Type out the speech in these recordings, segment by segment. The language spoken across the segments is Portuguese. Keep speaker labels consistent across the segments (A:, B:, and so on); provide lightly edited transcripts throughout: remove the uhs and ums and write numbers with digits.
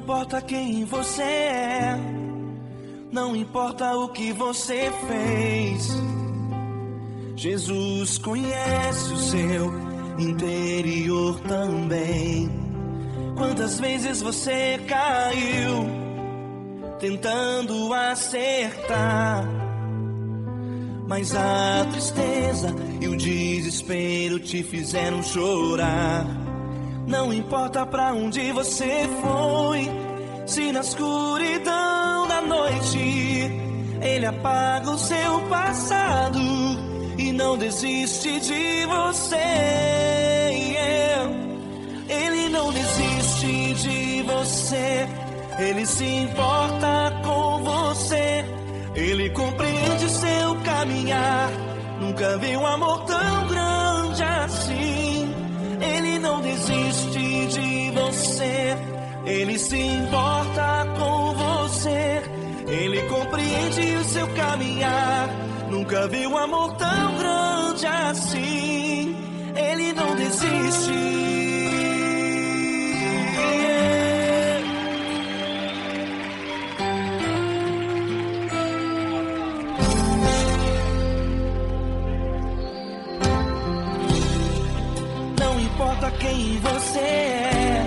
A: importa quem você é, não importa o que você fez, Jesus conhece o seu interior também. Quantas vezes você caiu tentando acertar, mas a tristeza e o desespero te fizeram chorar. Não importa pra onde você foi, se na escuridão da noite Ele apaga o seu passado e não desiste de você. Ele não desiste de você, Ele se importa com você, Ele compreende seu caminhar. Nunca vi um amor tão grande assim. Ele não desiste de você, Ele se importa com você, Ele compreende o seu caminhar. Nunca vi um amor tão grande assim. Ele não desiste. Não importa quem você é,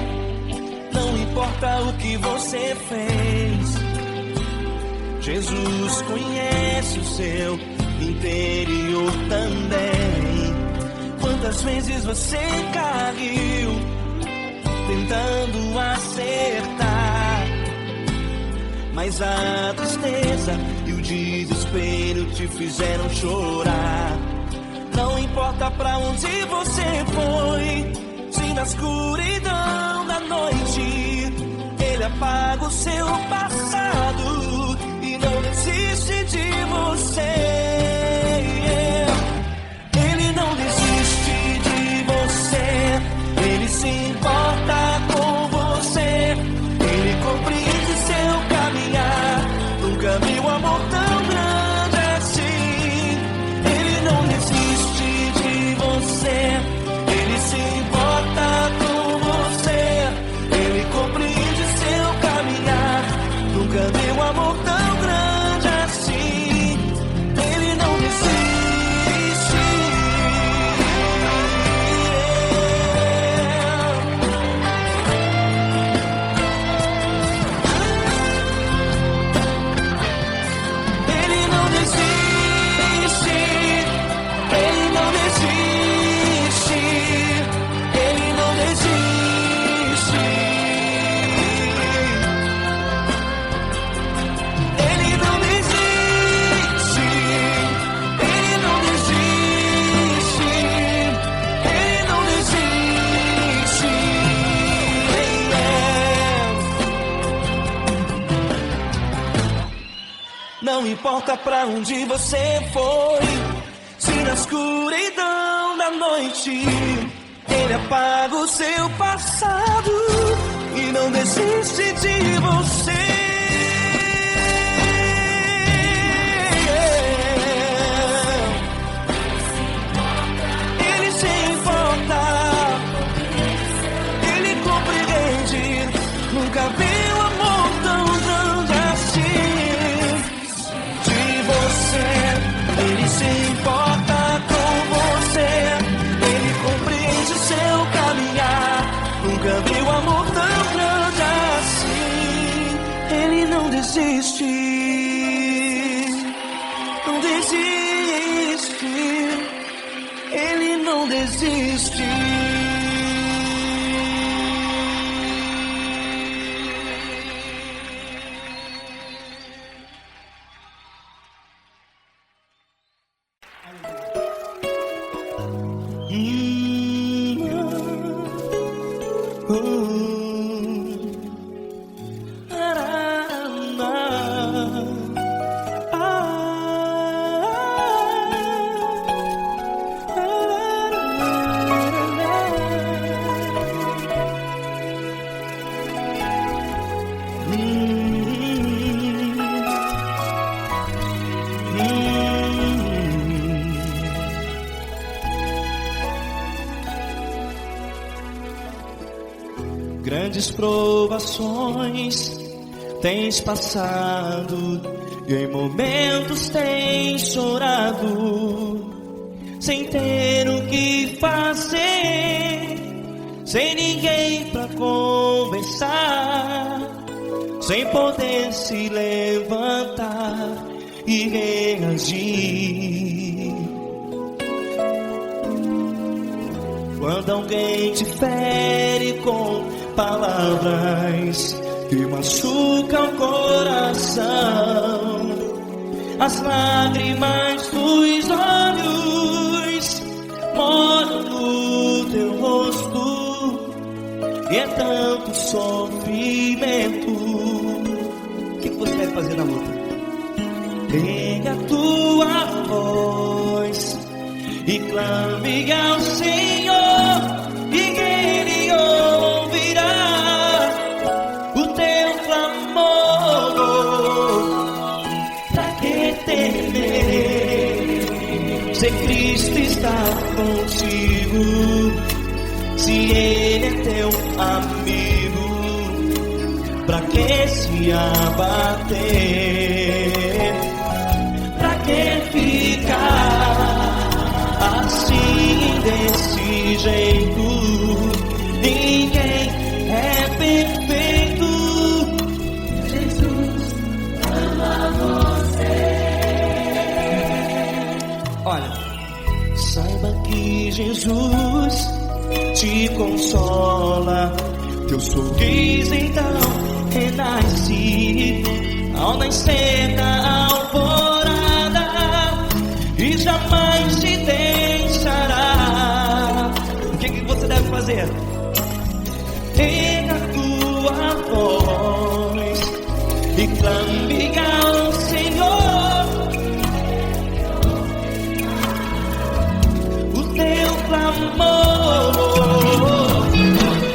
A: não importa o que você fez, Jesus conhece o seu interior também. Quantas vezes você caiu tentando acertar, mas a tristeza e o desespero te fizeram chorar. Não importa pra onde você foi, se na escuridão da noite Ele apaga o seu passado e não desiste de você. Ele não desiste de você, Ele se importa com você, Ele compreende seu caminhar. Nunca vi um amor tão grande assim. Ele não desiste de você, Ele se importa com você, Ele compreende seu caminhar. Nunca vi um amor tão grande assim. Ele não desiste. Ele não desiste. Ele não desiste. Ele não desiste. Ele não desiste. Ele não desiste. Ele não desiste. Não importa pra onde você foi, se na escuridão da noite Ele apaga o seu passado e não desiste de você. Ele se importa, Ele compreende. Nunca vi um amor tão grande assim. De você, Ele se importa com você, Ele compreende seu caminhar. Nunca vi um amor tão grande assim. Ele não desiste, não desiste. Ele não desiste. grandes provações tens passado, e em momentos tens chorado, sem ter o que fazer, sem ninguém pra conversar, sem poder se levantar e reagir. Quando alguém te fere com palavras que machucam o coração, as lágrimas dos olhos moram no teu rosto, e é tanto sofrimento. O que você vai fazer na luta? Pega a tua voz e clame ao Senhor, e Ele ouvirá o teu clamor. Pra que temer, se Cristo está contigo, se Ele é teu amigo? Pra que se abater? Pra que ficar assim, desse jeito? Ninguém é perfeito. Jesus ama você. Olha, saiba que Jesus te consola, teu sorriso então renasce ao nascer da alvorada, e jamais te deixará. O que você deve fazer? Pega a tua voz e clame ao Senhor, o teu clamor.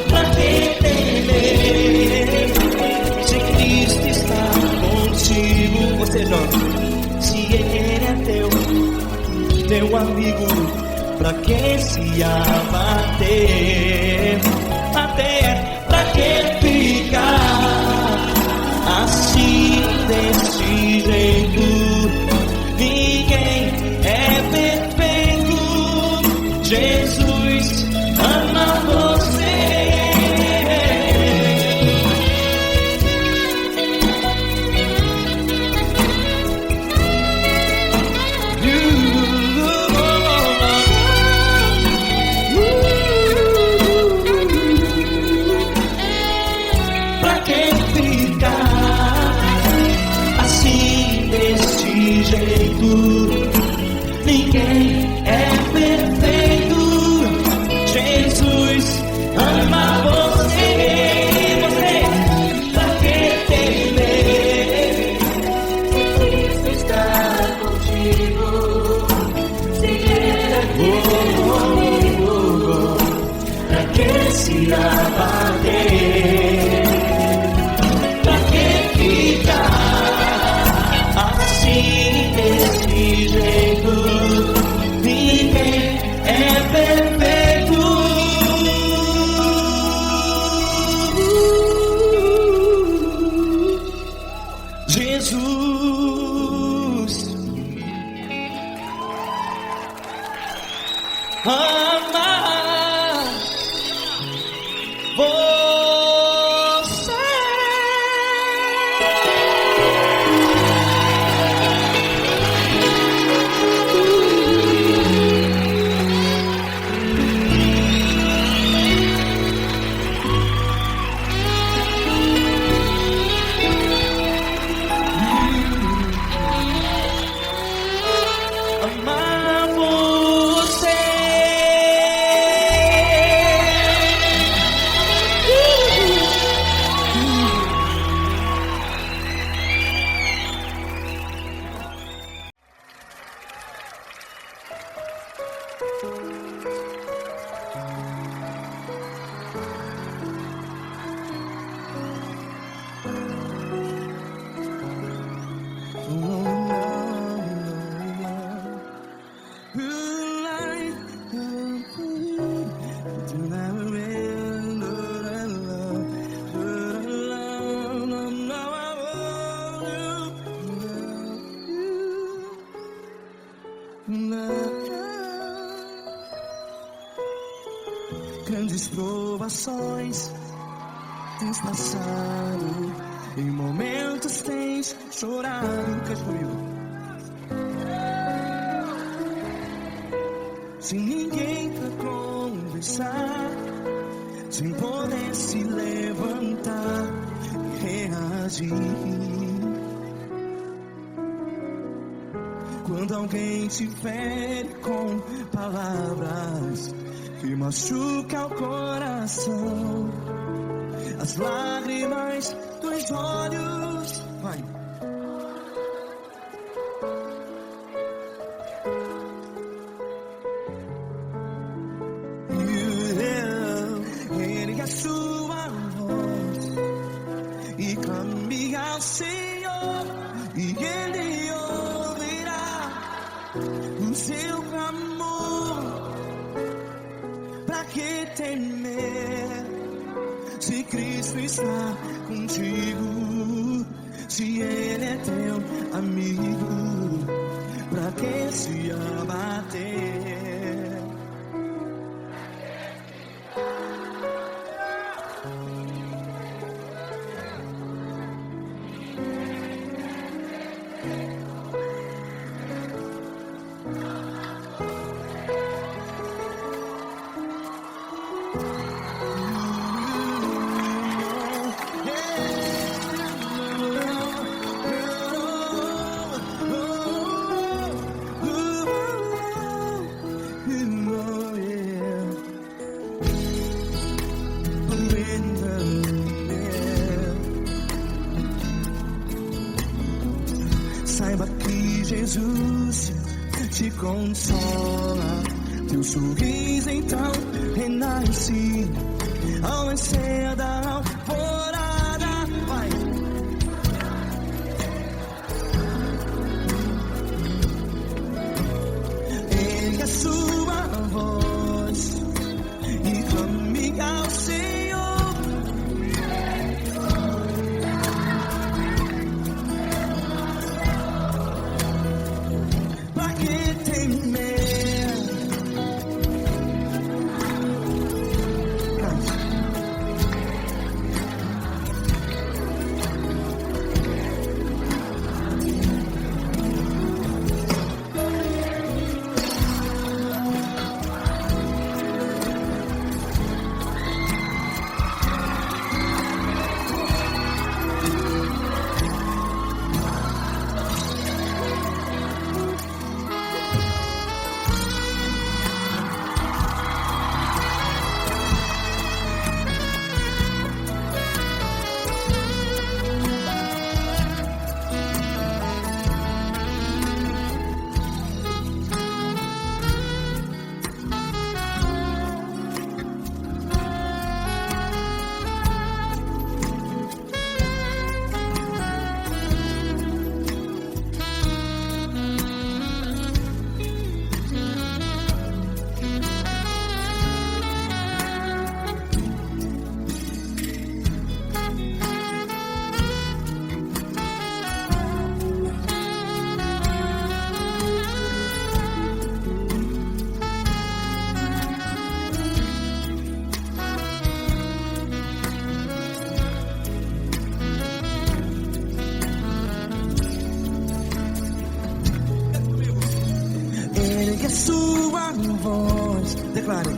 A: Pra que temer, se Cristo está contigo? Você jovem, se Ele é teu amigo, pra que se abater? Até pra que ficar assim, desse jeito? Ninguém é perfeito. Jesus ama você. Ninguém é perfeito. Jesus ama você. Você, pra que temer? Cristo está contigo. Se Ele é comigo, pra que se abater? Pra que ficar assim, desse jeito? Ninguém é perfeito. Jesus ama você. Amar você. grandes provações tens passado, em momentos tens chorado. Cante comigo. Sem ninguém pra conversar, sem poder se levantar e reagir. Quando alguém te fere com palavras que machuca o coração, as lágrimas dos olhos, vai. Ergue a sua voz e clame ao Senhor, e Ele ouvirá o seu clamor. Pra que temer, se Cristo está contigo? Se Ele é teu amigo, pra que se abater? Saiba que Jesus te consola, teu sorriso então renasce ao nascer da alvorada. Vai. Ergue a sua voz e clame ao Senhor. A sua voz, declare.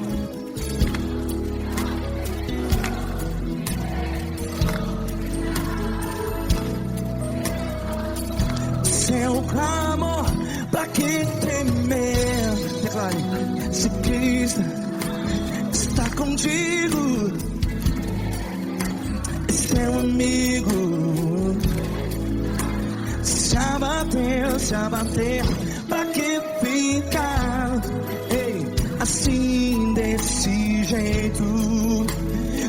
A: Seu clamor, pra que temer? Declare. Se Cristo está contigo, é seu amigo. Se abater, pra que ficar, ei, assim desse jeito?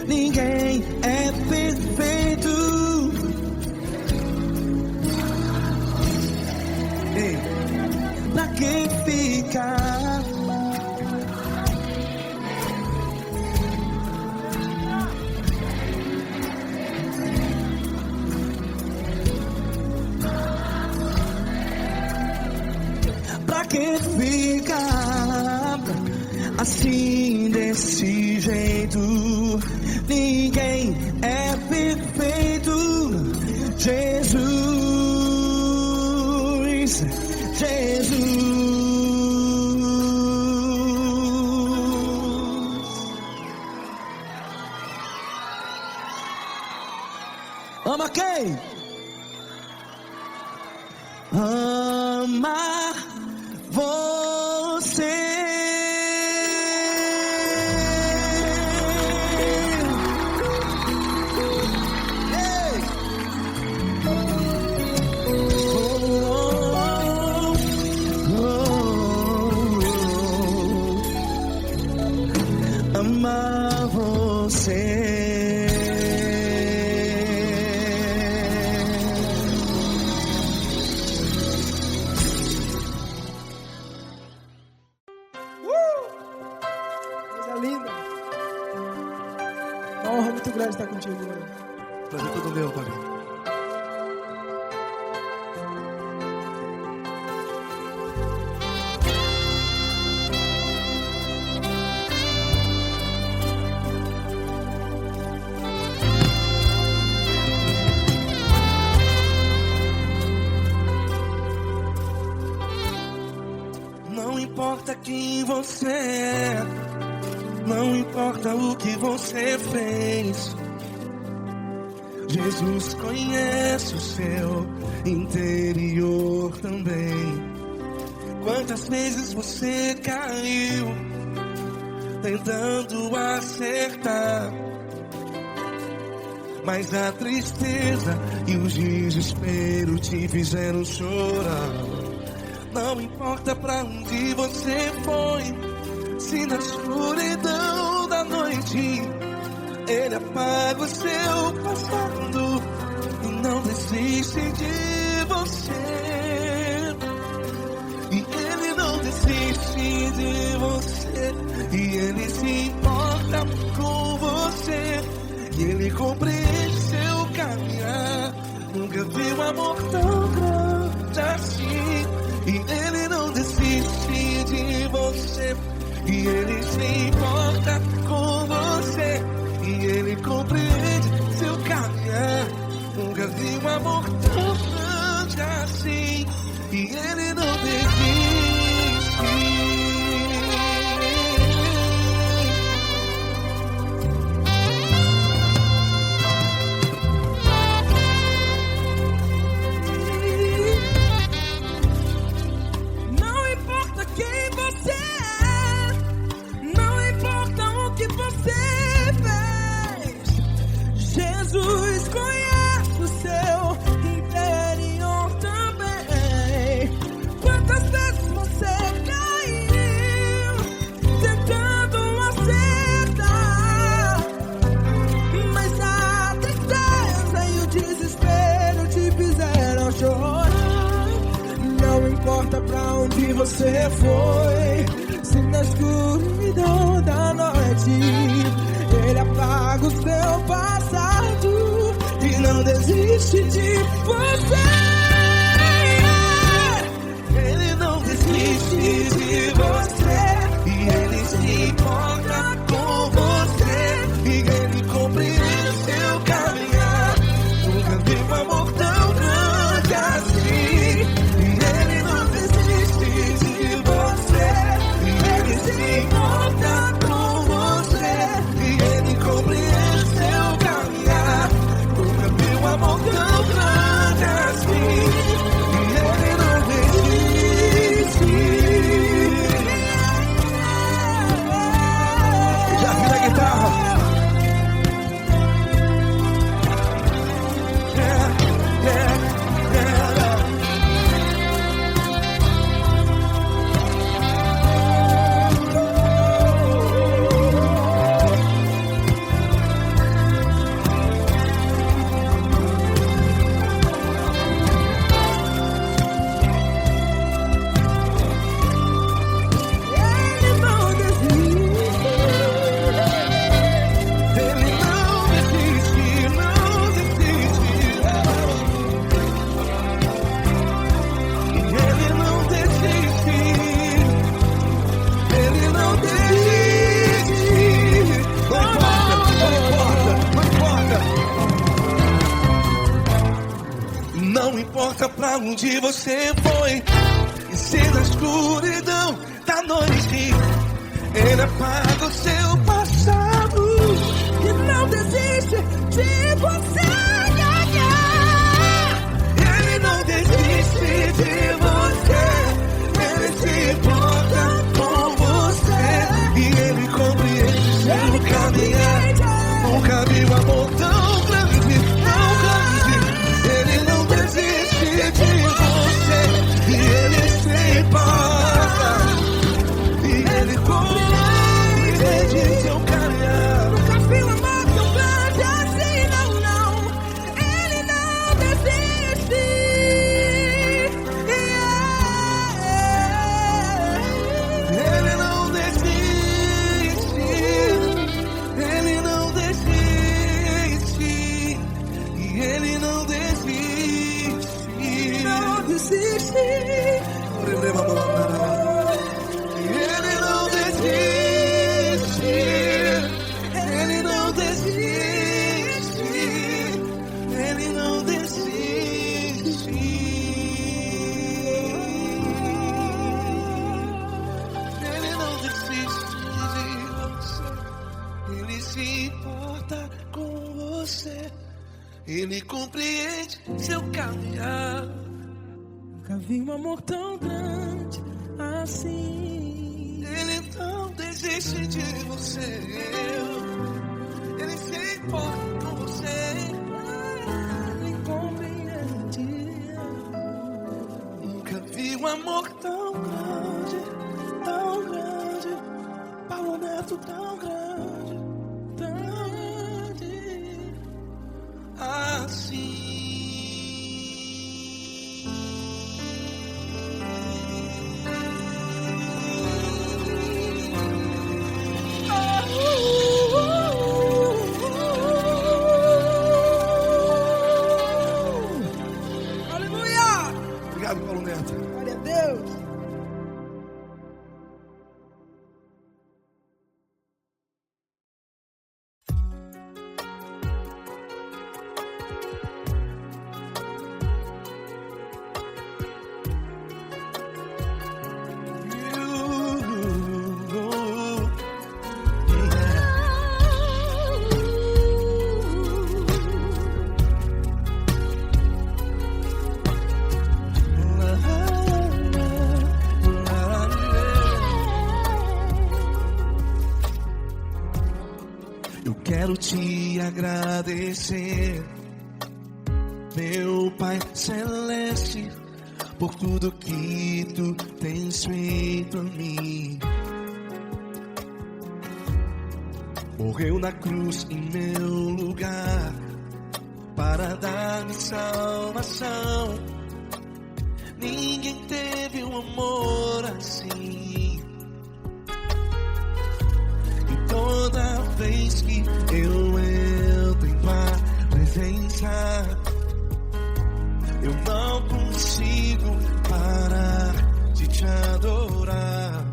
A: Ninguém é perfeito. Ei, pra que ficar? Pra que ficar assim desse jeito, ninguém é perfeito. Jesus, Jesus. Ama quem? Ama você. Ei. Ama você.
B: Uma honra muito grande estar contigo, mano.
A: Prazer todo meu, Fabinho. Não importa quem você é, não importa o que você fez, Jesus conhece o seu interior também. Quantas vezes você caiu tentando acertar, mas a tristeza e o desespero te fizeram chorar. Não importa pra onde você foi, se na escuridão da noite Ele apaga o seu passado e não desiste de você. E Ele não desiste de você, e Ele se importa com você, e Ele compreende seu caminhar. Nunca vi um amor tão grande assim. E Ele não desiste de você, e Ele se importa com você, e Ele compreende seu caminhar. Nunca vi um amor tão grande assim. E Ele não desiste.
B: Jesus conhece o seu interior também. Quantas vezes você caiu tentando acertar, mas a tristeza e o desespero te fizeram chorar. Não importa pra onde você foi, se na escuridão da noite Ele apaga o seu passado e não desiste de você.
A: Ele não desiste de você, e Ele se importa com você, e Ele compreende seu caminhar. Nunca vi um amor tão grande assim. E Ele não desiste de você, e Ele se importa com você, e Ele compreende seu caminhar. Nunca vi um amor tão grande assim. Não importa pra onde você foi, e se na escuridão da noite Ele apaga o seu passado
B: e não desiste de você.
A: Ele não desiste de você. Ele se importa com você e Ele compreende seu caminhar. Nunca vi um amor tão grande, tão grande. Ele não desiste de você e Ele se importa e Ele compreende seu caminhar.
B: Nunca vi um amor tão grande assim, não, não. Ele não desiste.
A: Ele não desiste. Ele não desiste. E Ele não desiste.
B: Não desiste.
A: Ele não desiste. Ele não desiste. Ele não desiste. Ele não desiste de você. Ele se importa com você. Ele compreende seu caminhar.
B: Nunca vi um amor tão grande assim.
A: Ele não desiste de você. Ele se importa com você.
B: Ele compreende.
A: Nunca vi um amor tão grande, Paulo Neto tão grande, assim.
B: Aleluia!
A: Obrigado, Paulo Neto.
B: Glória a Deus.
A: Eu quero te agradecer, meu Pai Celeste, por tudo que Tu tens feito a mim. Morreu na cruz em meu lugar para dar-me salvação. Ninguém teve um amor assim. E toda vez que eu entro em Tua presença, eu não consigo parar de Te adorar.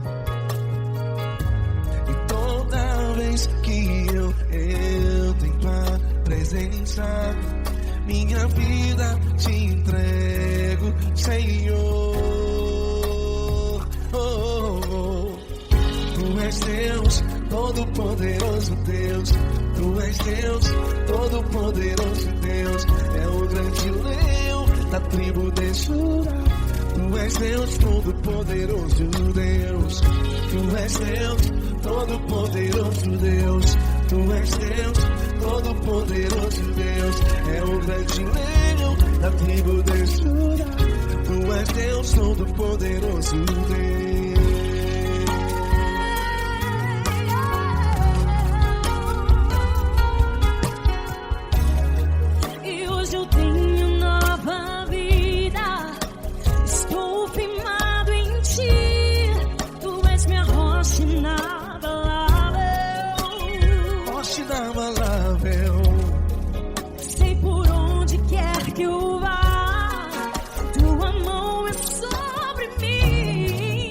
A: E toda vez que eu entro em Tua presença, minha vida Te entrego, Senhor. Tu és Deus, Todo-Poderoso Deus. Tu és Deus, Todo-Poderoso Deus. É o grande leão da tribo de Judá. Tu és Deus, Todo-Poderoso Deus. Tu és Deus, Todo-Poderoso Deus. Tu és Deus, Todo-Poderoso Deus. É o grande leão da tribo de Judá. Tu és Deus, Todo-Poderoso Deus.
B: Sei por onde quer que eu vá, Tua mão é sobre mim.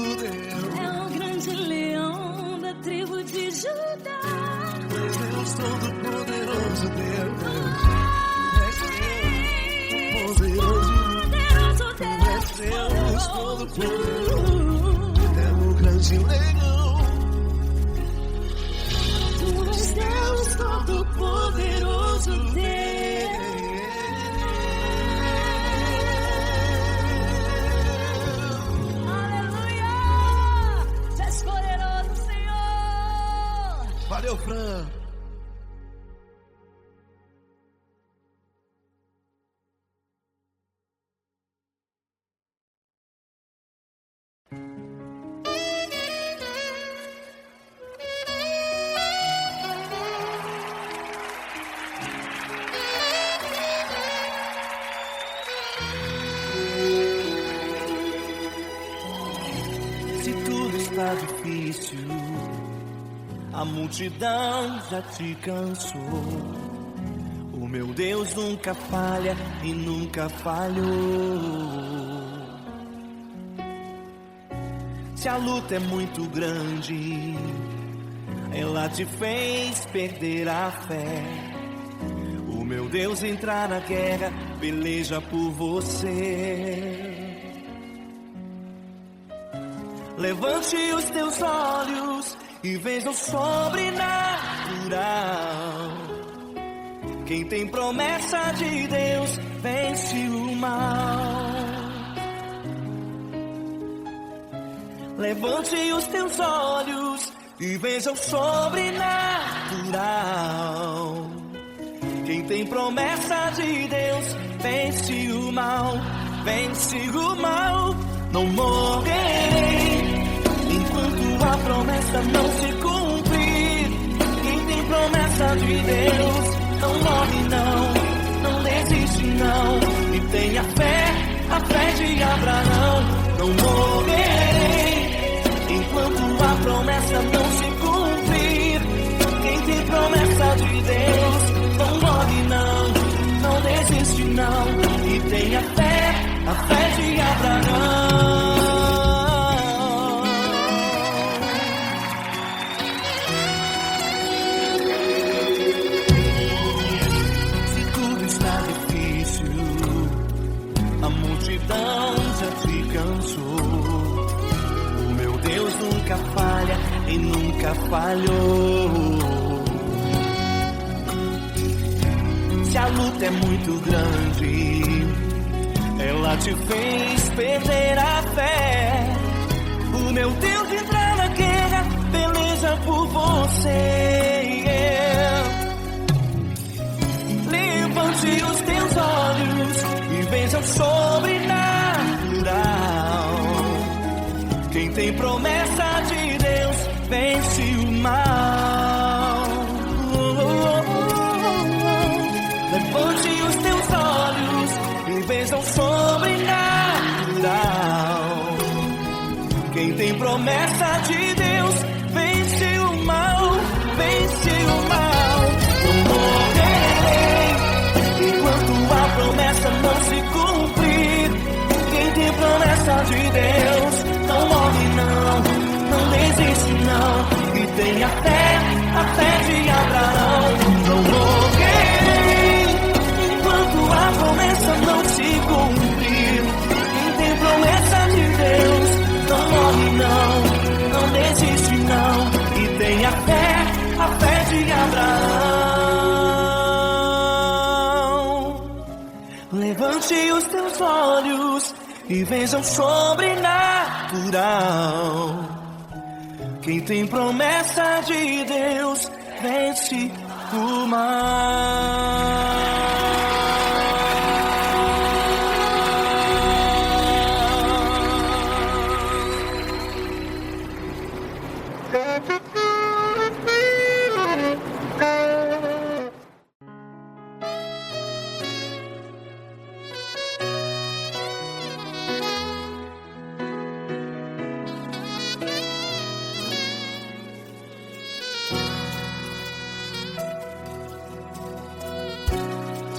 A: Deus.
B: É o grande leão da tribo de Judá.
A: És Deus Todo-Poderoso, Deus. És Deus Poderoso. És Deus Todo-Poderoso. É o grande leão.
B: Tu és Deus Todo-Poderoso, Deus. Aleluia! Tu és poderoso, Senhor.
A: Valeu, Fran. Se tudo está difícil, a multidão já te cansou. O meu Deus nunca falha e nunca falhou. Se a luta é muito grande, ela te fez perder a fé. O meu Deus entrar na guerra, peleja por você. Levante os teus olhos e veja o sobrenatural. Quem tem promessa de Deus vence o mal. Levante os teus olhos e veja o sobrenatural. Quem tem promessa de Deus vence o mal. Vence o mal. Não morrerei enquanto a promessa não se cumprir. Quem tem promessa de Deus não morre não, não desiste não. E tenha fé, a fé de Abraão. Não morrerei enquanto a promessa não se cumprir. Quem tem promessa de Deus não morre não, não desiste não. E tenha fé, a fé de Abraão. Se tudo está difícil, a multidão já te cansou. O meu Deus nunca falha e nunca falhou. Se a luta é muito grande, ela te fez perder a fé. O meu Deus entrar na guerra, peleja por você. Levante os teus olhos e veja o sobrenatural. Quem tem promessa de Deus vence o mal. Levante os teus olhos e veja o sobrenatural. Quem tem promessa de Deus vence o mal, vence o mal. Não morrerei enquanto a promessa não se cumprir. Quem tem promessa de Deus não morre não, não desiste não. E tenha fé, a fé de Abraão. Não morrerei enquanto a promessa não se cumprir. Quem tem promessa de Deus não morre não, não desiste não. E tenha fé, a fé de Abraão. Levante os teus olhos e veja o sobrenatural. Quem tem promessa de Deus vence o mal.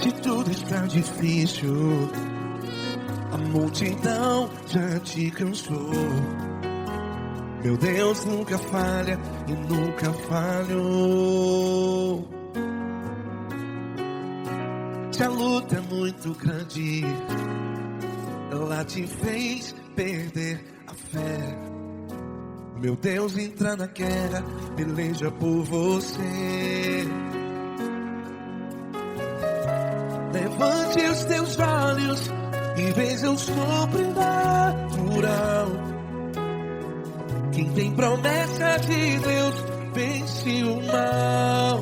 A: Se tudo está difícil, a multidão já te cansou. Meu Deus nunca falha e nunca falhou. Se a luta é muito grande, ela te fez perder a fé. Meu Deus entra na guerra, peleja por você. Levante os teus olhos e veja o sobrenatural. Quem tem promessa de Deus vence o mal.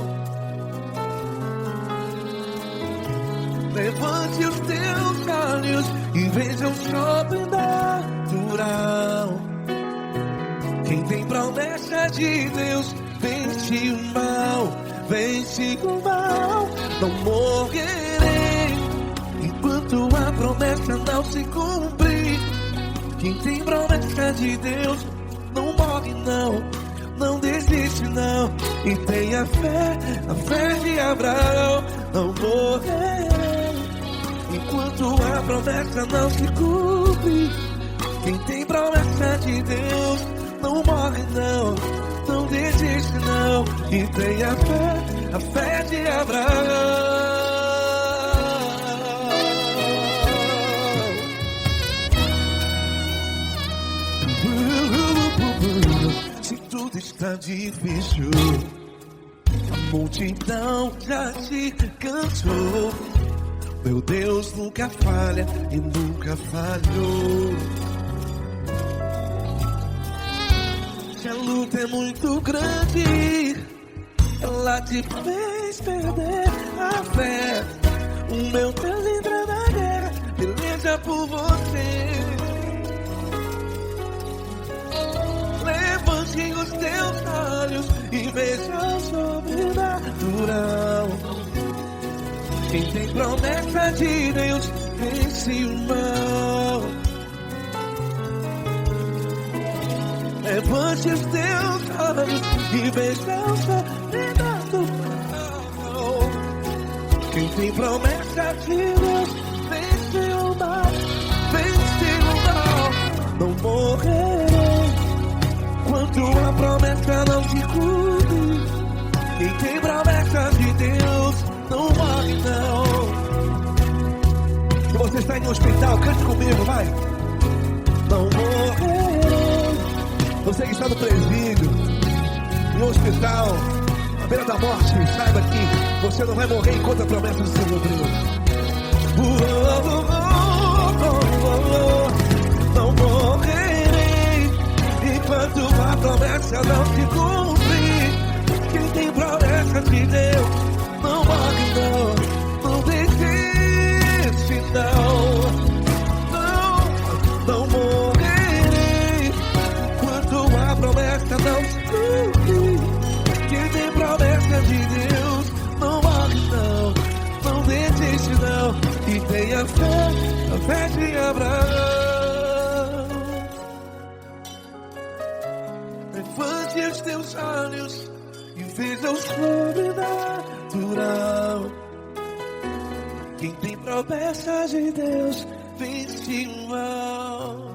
A: Levante os teus olhos e veja o sobrenatural. Quem tem promessa de Deus vence o mal, vence o mal. Não morrerei enquanto a promessa não se cumprir. Quem tem promessa de Deus não morre não, não desiste não. E tenha fé, a fé de Abraão. Não morrerei enquanto a promessa não se cumpre. Quem tem promessa de Deus não morre não, não desiste não. E tenha fé, a fé de Abraão. Se tudo está difícil, a multidão já te cansou. Meu Deus nunca falha e nunca falhou. Se a luta é muito grande, ela te fez perder a fé. O meu Deus entra na guerra, peleja por você. Levante os teus olhos e veja o sobrenatural. Quem tem promessa de Deus vence o mal. Levante os teus olhos e veja o sobrenatural. Quem tem promessa de Deus vence o mal, vence o mal. Não morrerei enquanto a promessa não se cumpre. Quem tem promessa de Deus não morre não. Se você está em um hospital, cante comigo, vai. Não morrerei. Você que está no presídio, em um hospital, à beira da morte, saiba que você não vai morrer enquanto a promessa não se cumpriu. Não morrerei enquanto a promessa não se cumprir. Quem tem promessa de Deus não morre não, não desiste não. Não morrerei enquanto a promessa não se cumprir. Quem tem promessa de Deus não morre não, não desiste não. E tenha fé, a fé de Abraão. Levante os teus olhos e veja o sobrenatural. Quem tem promessa de Deus vence o mal,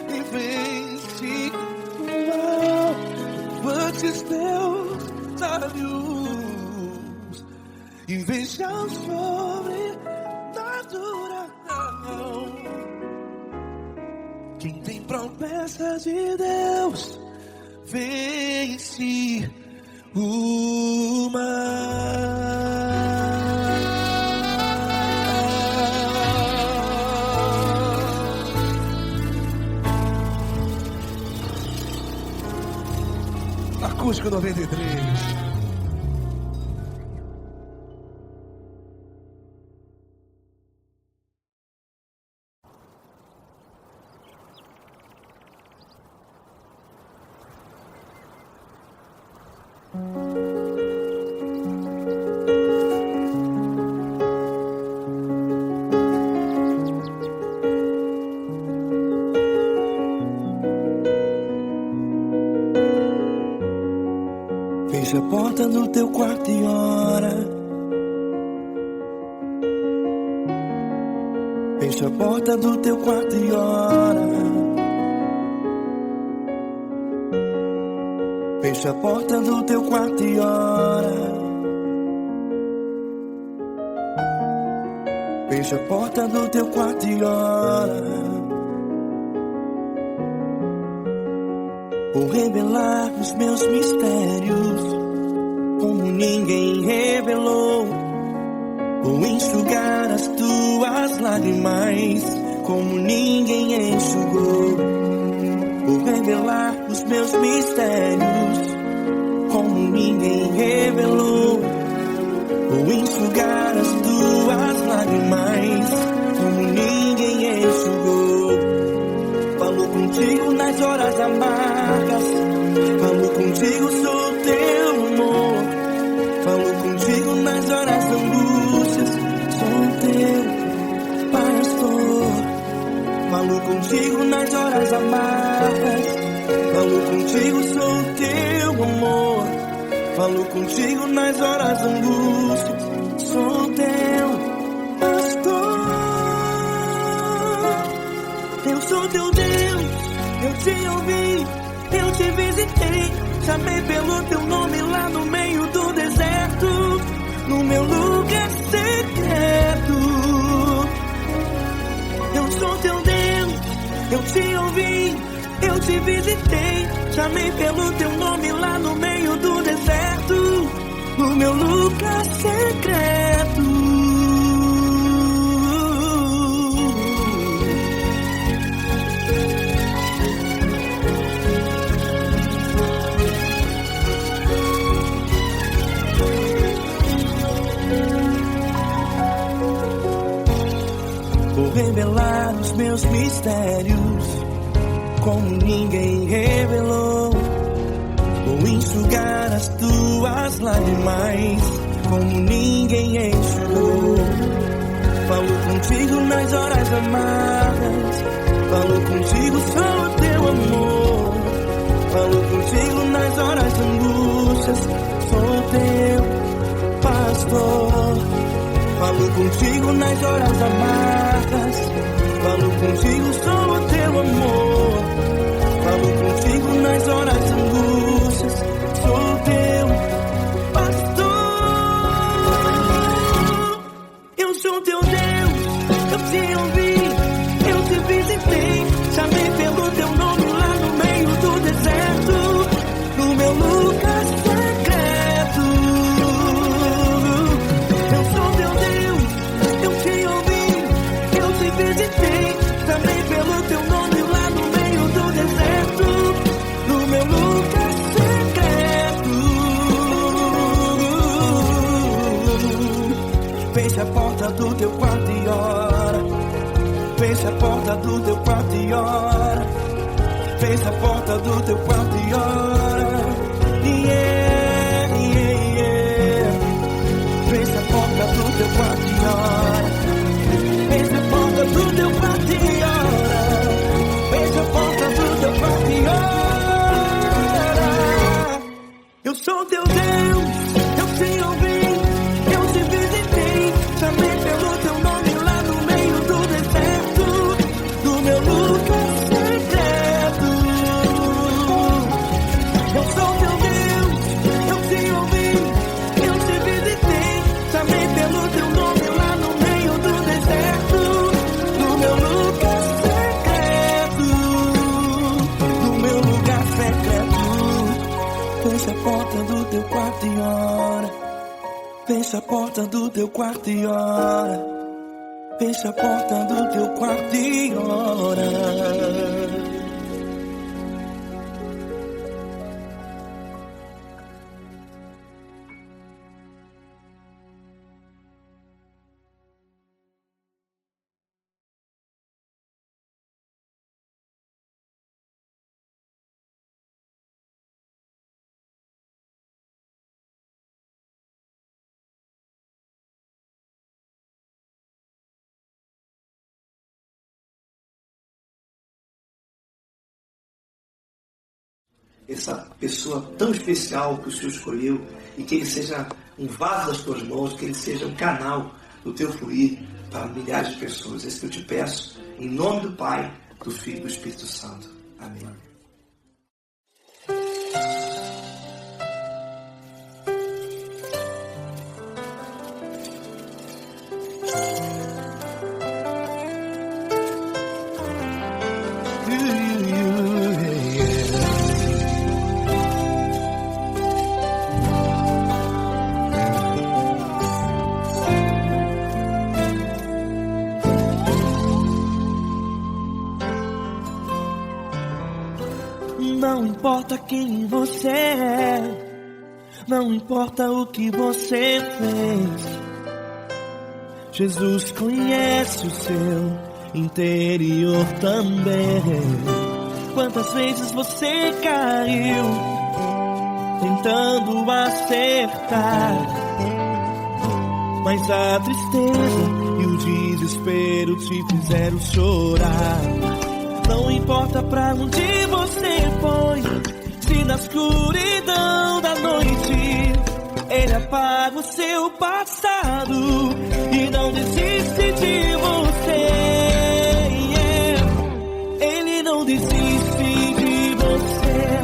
A: e vence o mal. Levante os teus olhos e veja o sobrenatural. Quem tem promessa de Deus vence o mal. Acústico 93. Fecha a porta do teu quarto e ora. Fecha a porta do teu quarto e ora. Fecha a porta do teu quarto e ora. Fecha a porta do teu quarto e ora. Vou revelar os meus mistérios como ninguém revelou. Vou enxugar as tuas lágrimas como ninguém enxugou. Vou revelar os meus mistérios como ninguém revelou. Vou enxugar as tuas lágrimas como ninguém enxugou. Falo contigo nas horas amargas, falo contigo, sou teu amor. Falo contigo nas horas da angústias, sou teu pastor. Falo contigo nas horas amargas, falo contigo, sou teu amor. Falo contigo nas horas da angústia, sou teu pastor. Eu sou teu Deus, eu te ouvi, eu te visitei. Chamei pelo teu nome lá no meio do deserto, no meu lugar secreto. Eu sou teu Deus, eu te ouvi, eu te visitei. Chamei pelo teu nome lá no meio do deserto, no meu lugar secreto. Vou revelar os meus mistérios como ninguém revelou. Vou enxugar as tuas lágrimas como ninguém enxugou. Falo contigo nas horas amargas, falo contigo, sou teu amor. Falo contigo nas horas de angústias, sou teu pastor. Falo contigo nas horas amargas, falo contigo, sou teu amor. Falo contigo nas horas de angústias, sou teu pastor. Eu sou teu Deus, eu te ouvi, eu te visitei. Chamei pelo teu nome lá no meio do deserto, no meu lugar secreto. Eu sou teu Deus, eu te ouvi, eu te visitei. Chamei pelo teu nome lá no meio do deserto, no meu lugar secreto. Fecha a porta do teu quarto e ora. Fecha a porta do teu quarto e ora. Fecha a porta do teu quarto e ora. Yeah, yeah, yeah. Fecha a porta do teu quarto e ora. Fecha a porta do teu quarto e ora. Fecha a porta do teu quarto e ora. Eu sou teu Deus, eu te ouvi, eu te visitei. Chamei pelo teu nome lá no meio do deserto, no meu lugar secreto. Eu sou teu Deus, eu te ouvi, eu te visitei. Chamei pelo teu nome lá no meio do deserto, no meu lugar secreto, no meu lugar secreto. Fecha a porta do teu quarto e ora. Fecha a porta do teu quarto e ora. Fecha a porta do teu quarto e ora.
C: Essa pessoa tão especial que o Senhor escolheu, e que ele seja um vaso das tuas mãos, que ele seja um canal do teu fluir para milhares de pessoas. É isso que eu te peço, em nome do Pai, do Filho e do Espírito Santo. Amém.
A: Não importa quem você é, não importa o que você fez, Jesus conhece o seu interior também. Quantas vezes você caiu tentando acertar, mas a tristeza e o desespero te fizeram chorar. Não importa pra onde você foi, se na escuridão da noite Ele apaga o seu passado e não desiste de você. Ele não desiste de você,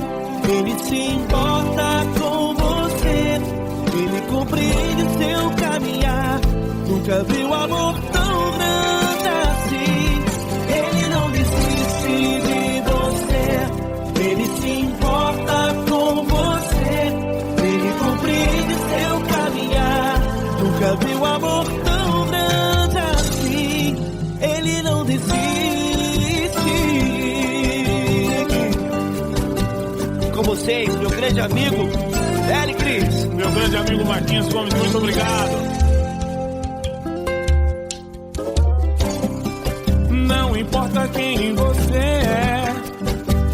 A: Ele se importa com você, Ele compreende o seu caminhar. Nunca viu amor tão grande assim. Ele não desiste de você, Ele se importa com você, Ele compreende seu caminhar. Nunca viu amor tão grande assim. Ele não desiste. Com vocês, meu grande amigo Eli Cris.
D: Meu grande amigo Marquinhos Gomes, muito obrigado. Não importa quem você é,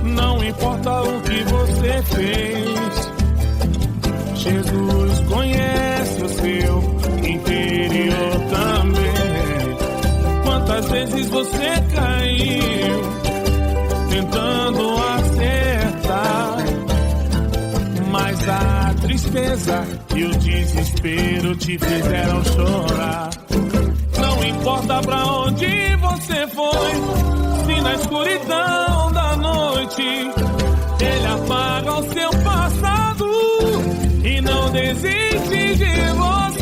D: não importa o que você fez, Jesus conhece o seu interior também. Quantas vezes você caiu tentando acertar, mas a tristeza e o desespero te fizeram chorar. Não importa pra onde você foi, se na escuridão da noite Ele apaga o seu passado e não desiste de você.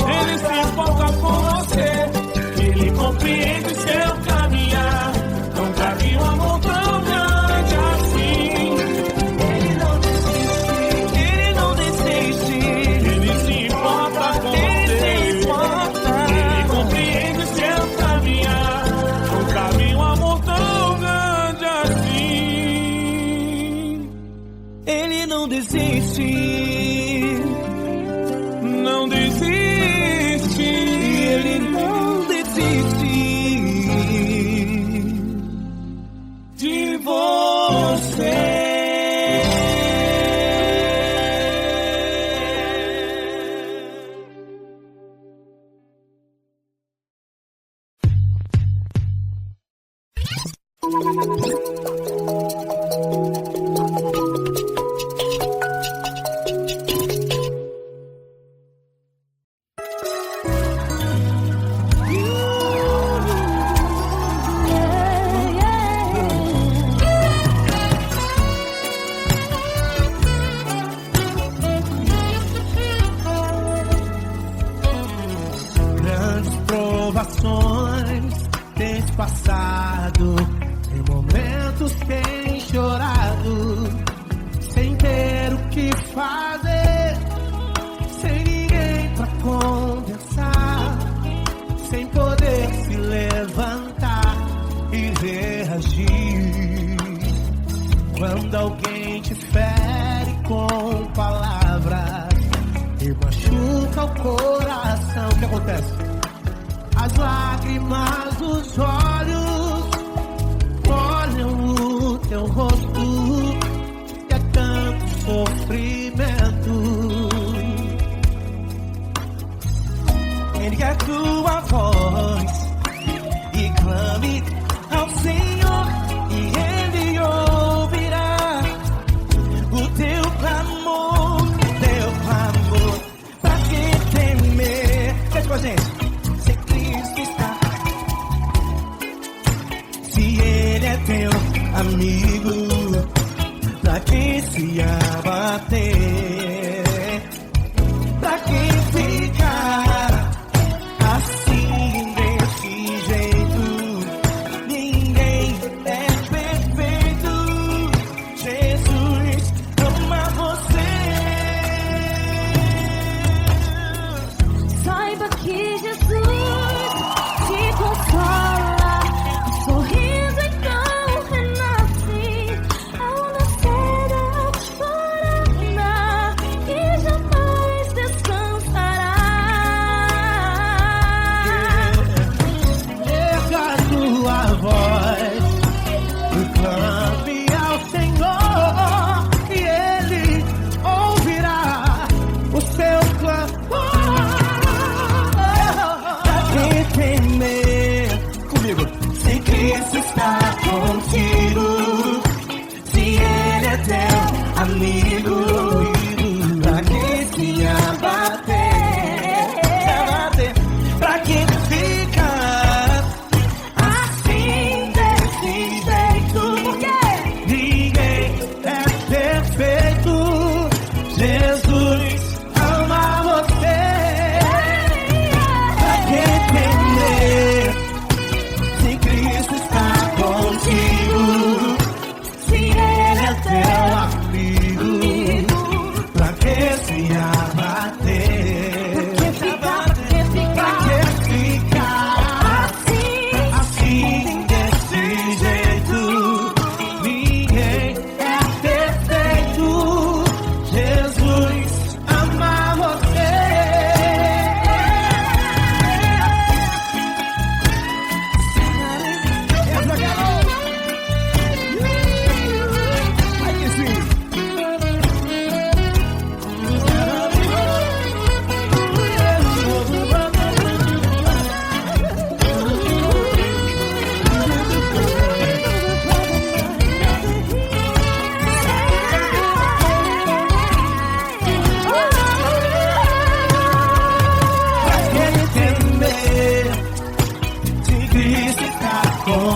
D: Ele se importa com você, Ele compreende seu caminhar. Nunca vi um amor tão grande assim. Ele não desiste, Ele se importa com você, Ele compreende seu caminhar. Nunca vi um amor tão grande assim.
A: Ele não desiste,
D: não desiste,
A: Ele não desiste
D: de você.
A: Grandes provações tens passado, em momentos tens chorado, sem ter o que fazer, sem ninguém pra conversar, sem poder se levantar e reagir. Quando alguém te fere com palavras e machuca o coração, o que acontece? As lágrimas dos olhos molham o teu rosto, e é tanto sofrimento. Ergue a tua voz e clame ao Senhor, e Ele ouvirá o teu clamor, pra que temer? Cante com a gente. Se Cristo está, se Ele é teu amigo, pra que se abater? Pra que ficar assim desse jeito? Ninguém é perfeito. Jesus ama você.
B: Saiba que Jesus te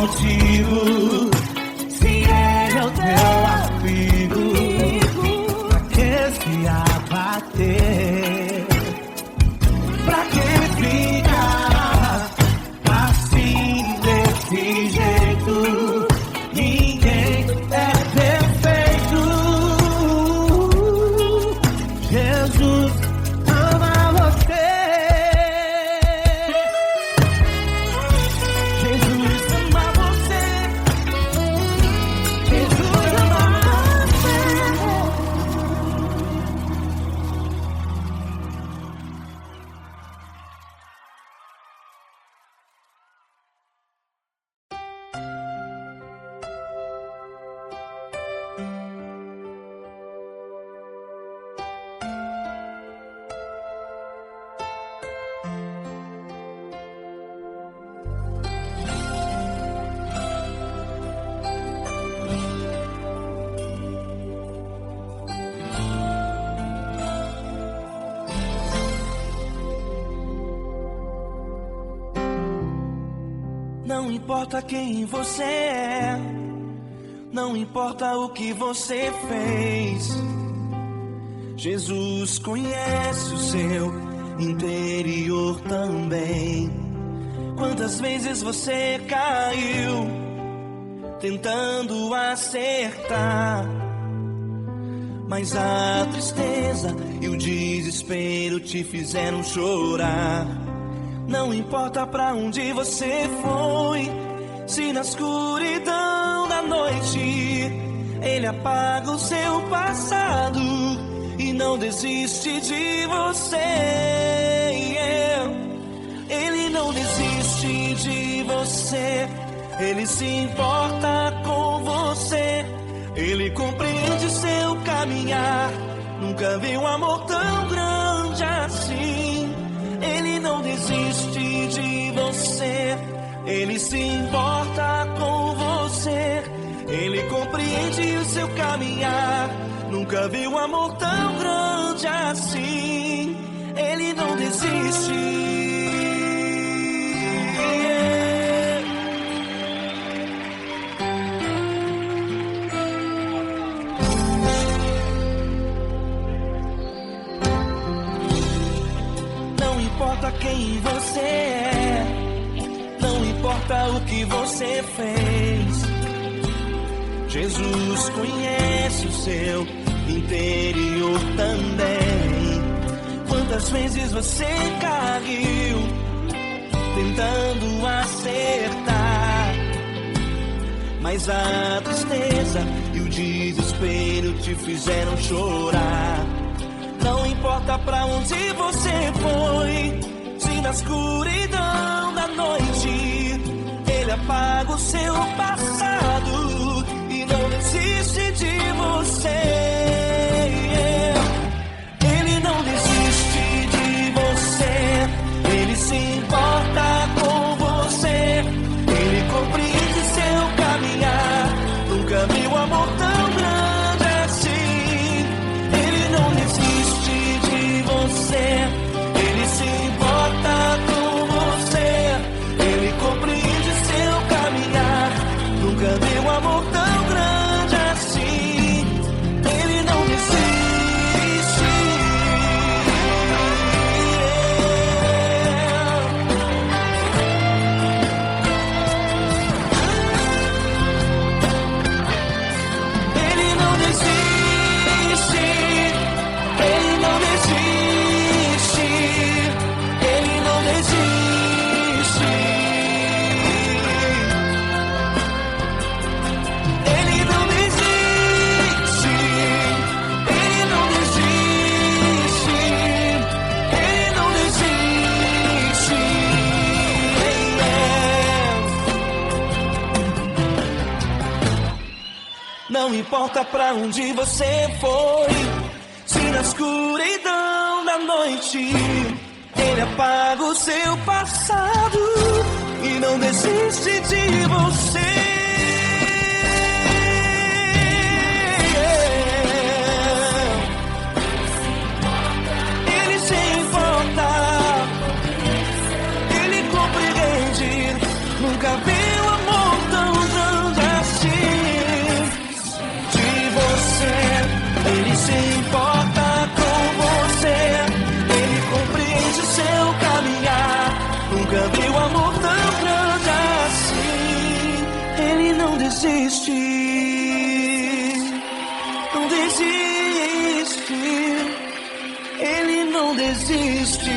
D: contigo. Se ele é o teu amigo, pra que se abater? Pra que ficar assim desse jeito? Ninguém é perfeito. Jesus ama você. Jesus ama você. Jesus ama você.
A: Não importa quem você é, não importa o que você fez, Jesus conhece o seu interior também. Quantas vezes você caiu tentando acertar, mas a tristeza e o desespero te fizeram chorar. Não importa pra onde você foi, se na escuridão da noite Ele apaga o seu passado e não desiste de você. Ele não desiste de você, Ele se importa com você, Ele compreende seu caminhar. Nunca vi um amor tão grande assim. Ele não desiste de você, Ele se importa com você, Ele compreende o seu caminhar. Nunca vi um amor tão grande assim. Ele não desiste. Não importa quem você é, não importa o que você fez, Jesus conhece o seu interior também. Quantas vezes você caiu tentando acertar, mas a tristeza e o desespero te fizeram chorar. Não importa pra onde você foi, se na escuridão da noite Ele apaga o seu passado e não desiste de você. Ele não desiste de você, Ele se importa com você, Ele compreende seu caminhar. Nunca vi um amor tão grande assim. Ele não desiste de você, Ele se importa com você, Ele compreende seu caminhar. Nunca vi um amor tão grande assim. Ele não desiste. Ele não desiste. Ele não desiste. Ele não desiste. Ele não desiste. Ele não desiste. Ele não desiste. Não importa pra onde você foi, se na escuridão da noite Ele apaga o seu passado e não desiste de você. Ele se importa, Ele compreende. Nunca vi um amor tão desiste, não desiste, Ele não desiste.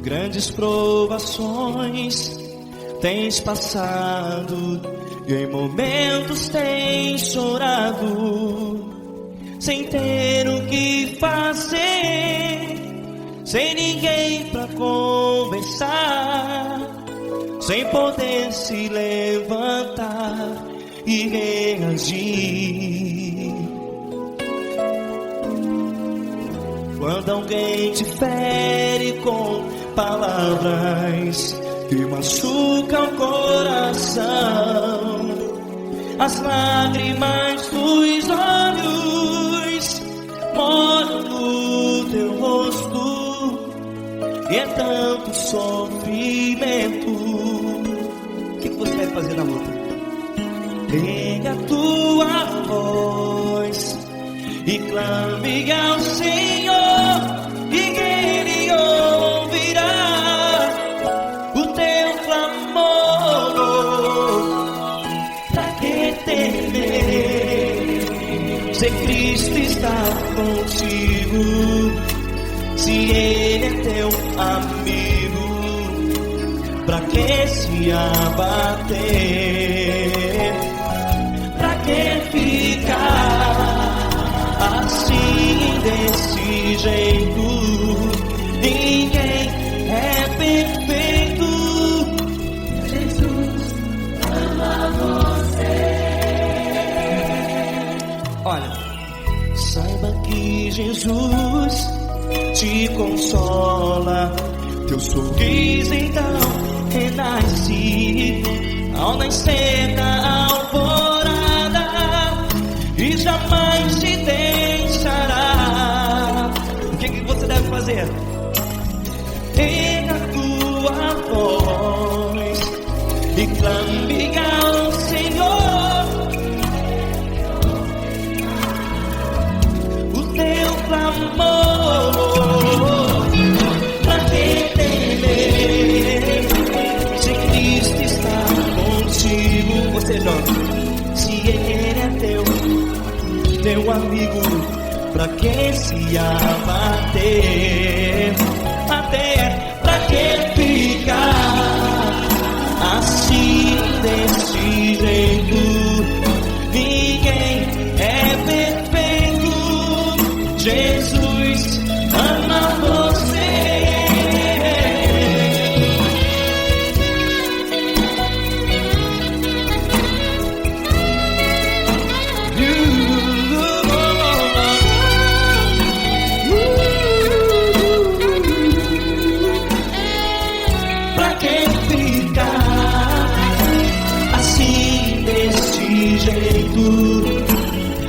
A: Grandes provações tens passado e em momentos tens chorado, sem ter o que fazer, sem ninguém pra conversar, sem poder se levantar e reagir. Quando alguém te fere com palavras que machucam o coração, as lágrimas dos olhos molham no teu rosto, e é tanto sofrimento. O que você vai fazer na luta? Pega a tua voz e clame ao Senhor, e Ele ouvirá o teu clamor. Pra que temer, se Cristo está contigo, se Ele é teu amigo? Pra que se abater? Pra que ficar assim, desse jeito? Ninguém é perfeito. Jesus ama você. Olha, saiba que Jesus te consola, teu sorriso então renasce ao nascer da alvorada, e jamais te deixará. O que você deve fazer? Erga a tua voz e clame ao Senhor, o teu clamor. Pra que temer, se Cristo está contigo? Você joga. Se Ele é teu amigo, pra que se abater? Até pra que ficar assim, desse jeito? Ninguém é perfeito. Jesus ama você.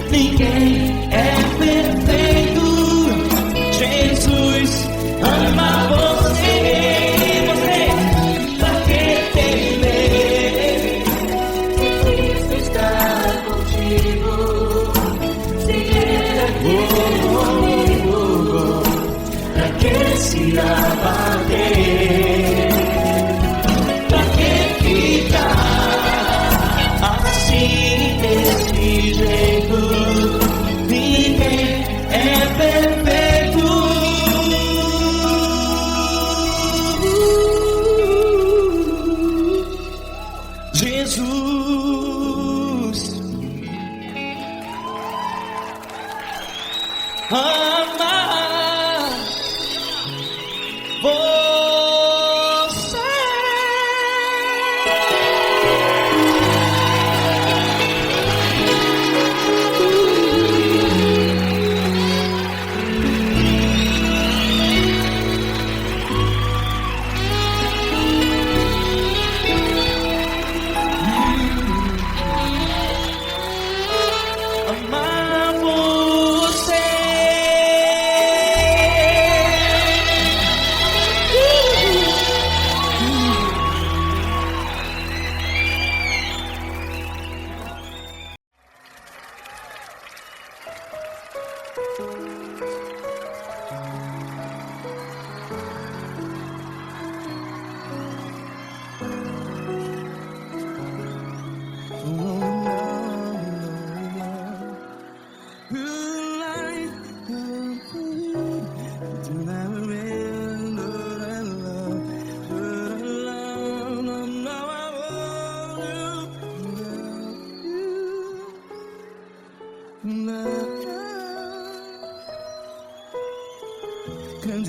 A: Ninguém é perfeito. Jesus ama você. Você, pra que temer? Cristo está contigo. Se Ele é teu amigo, pra que se abater? Pra que ficar assim, desse jeito?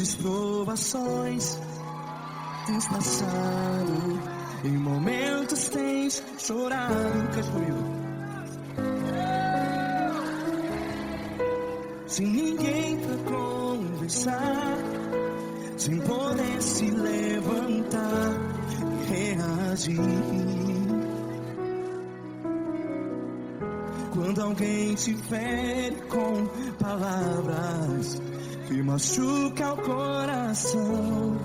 A: vezes provações tens passado, em momentos tens chorado. Cante comigo. Sem ninguém pra conversar, sem poder se levantar e reagir. Quando alguém te fere com palavras que machuca o coração,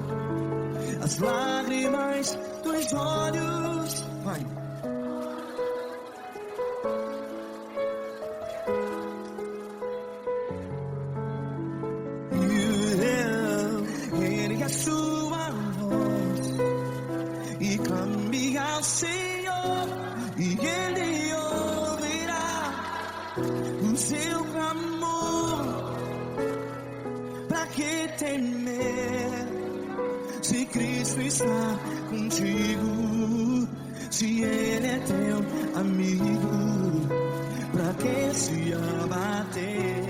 A: as lágrimas dos olhos, vai. Ergue a sua voz e clame ao Senhor, e Ele ouvirá o seu clamor. Pra que temer, se Cristo está contigo? Se Ele é teu amigo, pra que se abater?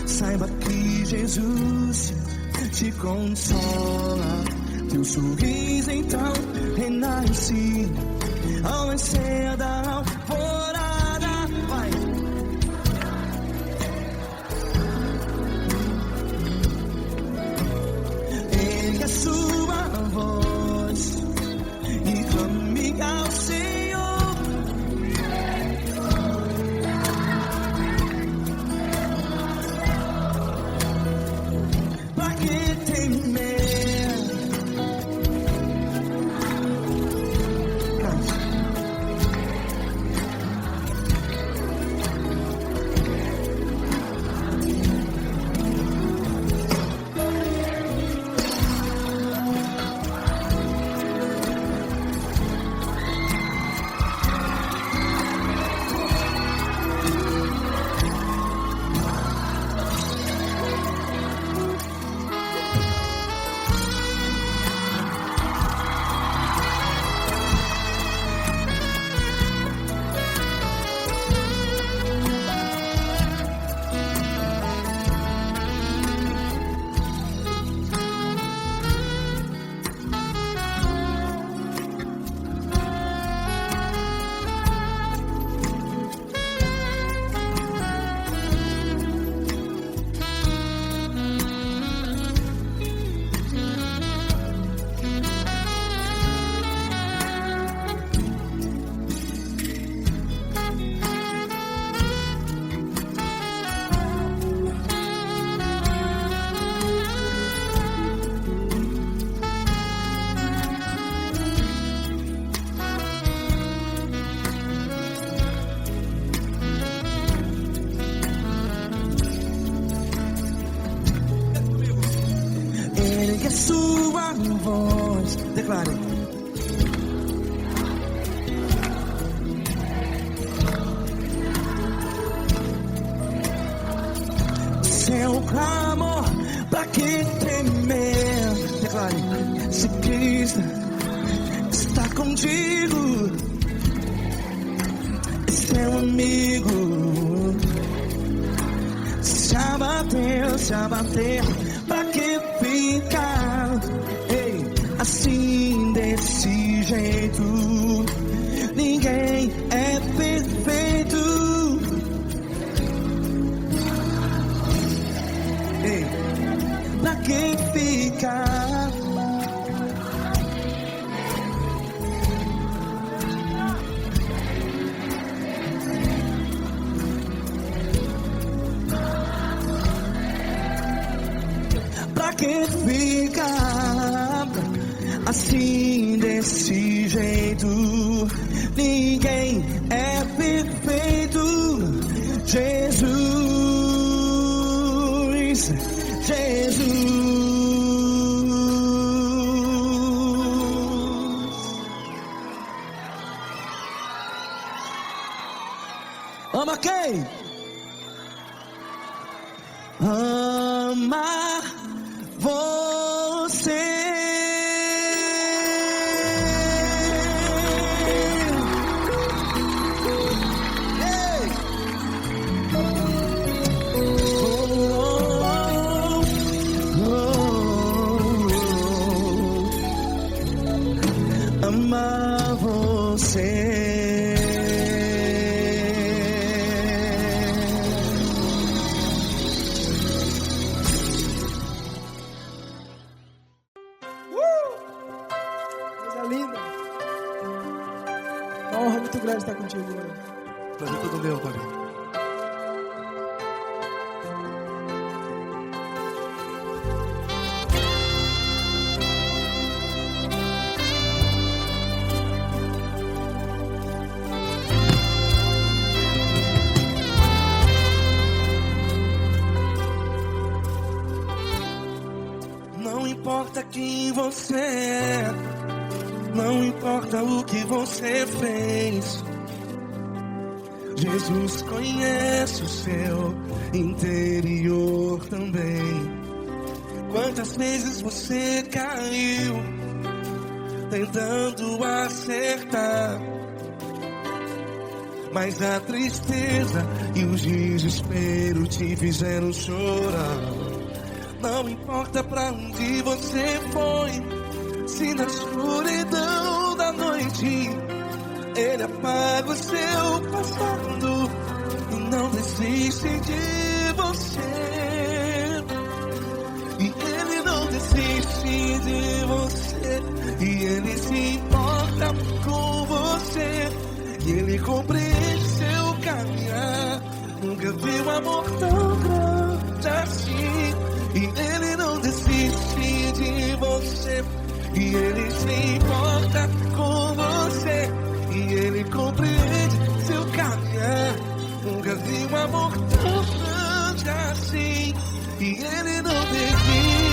A: Saiba que Jesus te consola, teu sorriso então renasce ao nascer da alvorada. Vai. Ergue a sua voz e clame ao Senhor. Pra que temer? Ergue a sua voz, declare. Seu clamor, pra que temer? Declare. Se Cristo está contigo, é seu amigo. Se abater, pra que ficar, ei, assim desse jeito? Ninguém é perfeito. Ei, pra que ficar? Pra que ficar assim desse jeito? perfeito, ninguém é perfeito. Jesus, Jesus. Ama quem? Amar você. Amar você.
E: Coisa linda. Uma honra muito grande estar contigo, mano.
C: Prazer todo meu, Fabinho.
A: Não importa quem você é, não importa o que você fez, Jesus conhece o seu interior também. Quantas vezes você caiu tentando acertar, mas a tristeza e o desespero te fizeram chorar. Não importa pra onde você foi, se na escuridão da noite Ele apaga o seu passado e não desiste de você. E Ele não desiste de você, e Ele se importa com você, e Ele compreende seu caminhar. Nunca vi um amor tão grande assim. E Ele não desiste de você, e Ele se importa com você, e Ele compreende seu caminhar. Nunca vi um amor tão grande assim, e Ele não desiste.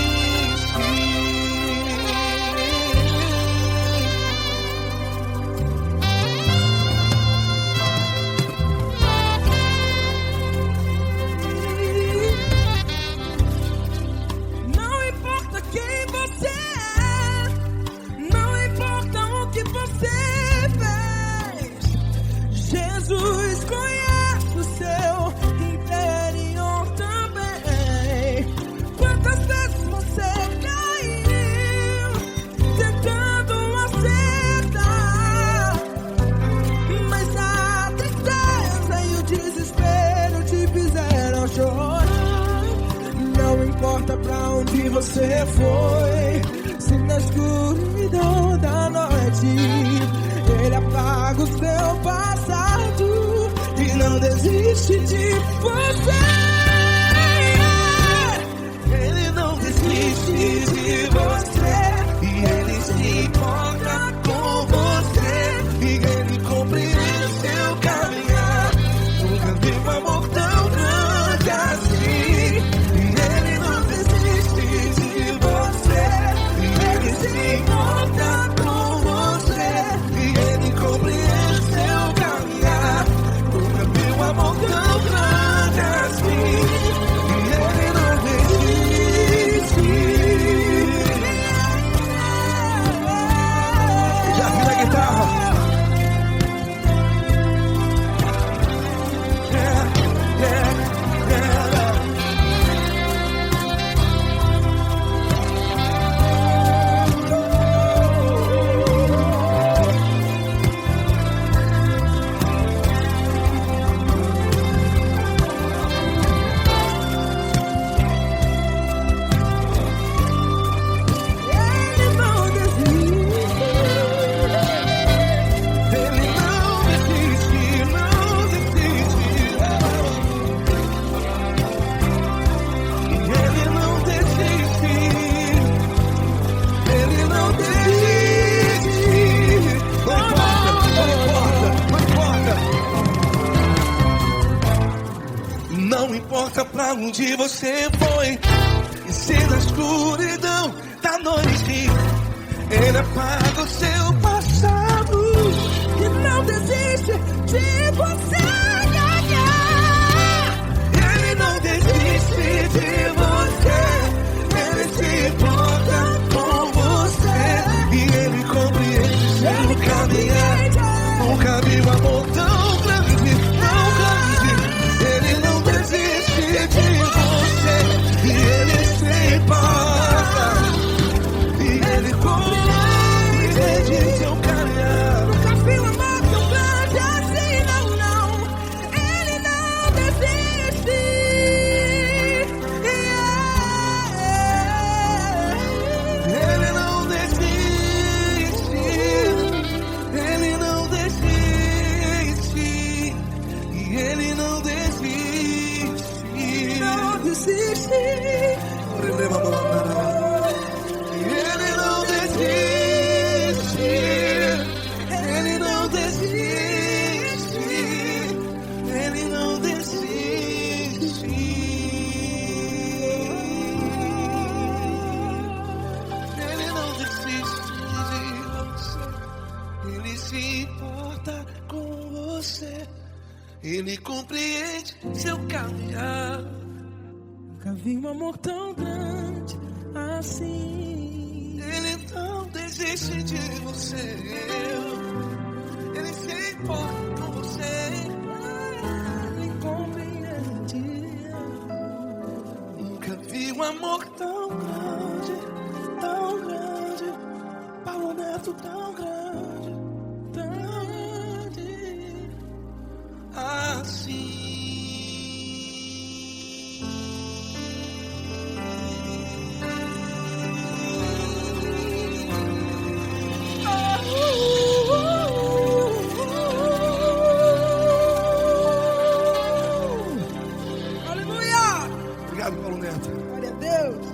B: Jesus conhece o seu interior também. Quantas vezes você caiu tentando acertar, mas a tristeza e o desespero te fizeram chorar. Não importa pra onde você foi, se na escuridão da noite Ele apaga o seu passado e não desiste de você.
A: Ele não desiste de você, e Ele se importa com você, e Ele compreende seu caminhar. Nunca vi um amor tão grande assim. E Ele não desiste de você, e Ele se importa com você, e Ele compreende seu caminhar. Nunca vi um amor tão grande assim. E Ele não desiste. Não importa pra onde você foi, e se na escuridão da noite Ele apaga o seu passado
B: E não desiste de você.
A: Ele não desiste de você. Ele se importa com você, e Ele compreende seu caminhar. Nunca vi um amor tão grande, tão grande. Ele não desiste de você, e Ele se importa, e Ele compreende seu caminhar.
B: Nunca vi um amor tão grande assim, não, não. Ele não desiste.
A: Ele não desiste. Ele não desiste. E Ele não desiste.
B: Não desiste.
A: Ele não desiste. Ele não desiste. Ele não desiste. Ele não desiste de você. Ele se importa com você. Ele compreende seu caminhar.
E: Nunca vi um amor tão grande assim.
A: Ele não desiste de você. Ele se importa com você.
E: Ele compreende.
A: Nunca vi um amor tão grande, tão grande. Paulo Neto tão grande, tão grande assim.
B: Aleluia.
A: Obrigado, Paulo Neto.
B: Glória a Deus.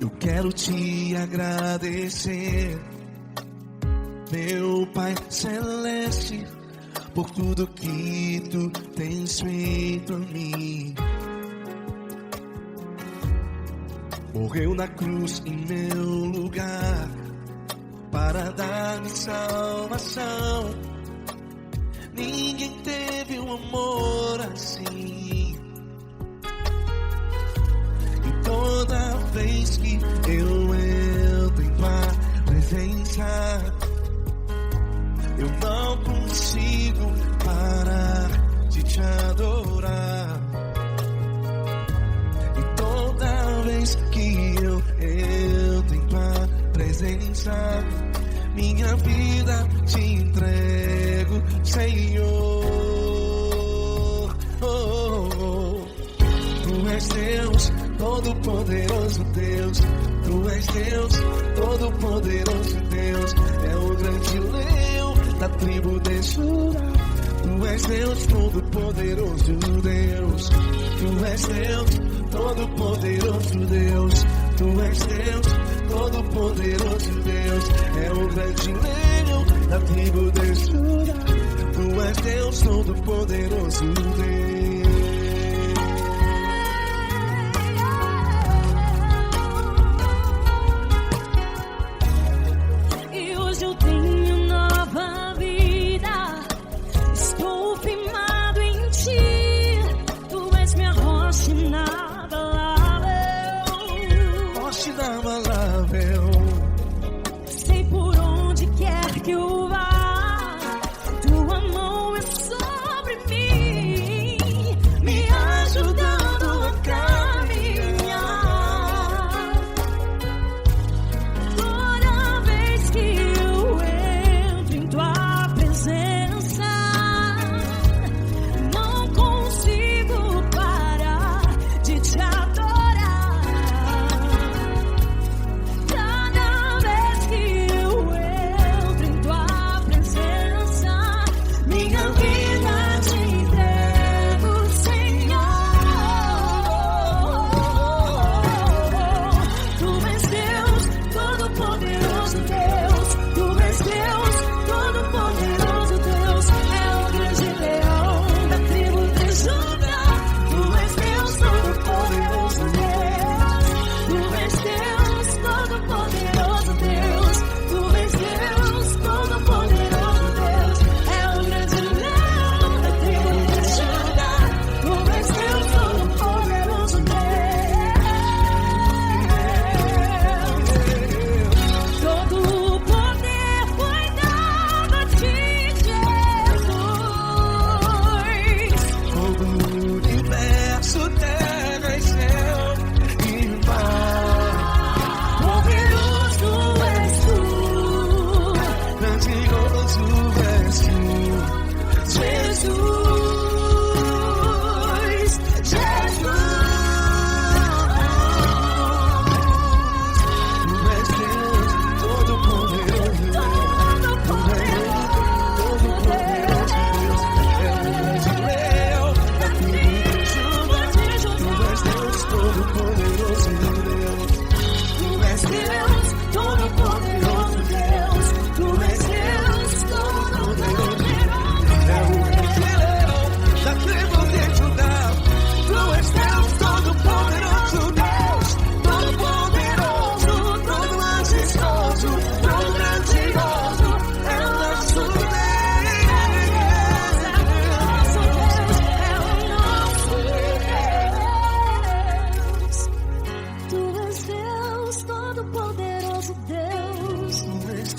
A: Eu quero te agradecer, meu Pai Celeste, por tudo que tu tens feito a mim. Morreu na cruz em meu lugar para dar-me salvação. Ninguém teve um amor assim. E toda vez que eu entro em tua presença, eu não consigo parar de te adorar. E toda vez que eu entro em tua presença, minha vida te entrego, Senhor. Tu és Deus, Todo-Poderoso Deus. Tu és Deus, Todo-Poderoso Deus. É o grande leão da tribo de Judá. Tu és Deus, Todo-Poderoso Deus. Tu és Deus, Todo-Poderoso Deus. Tu és Deus, Todo-Poderoso Deus. É o grande leão da tribo de Judá. Tu és Deus, Todo-Poderoso Deus.
F: E hoje eu tenho nova vida. Estou firmado em ti. Tu és minha rocha inabalável.
A: Rocha inabalável.
F: Sei por onde quer que eu vá, tua mão é sobre mim, me ajudando a caminhar. Toda vez que eu entro em tua presença,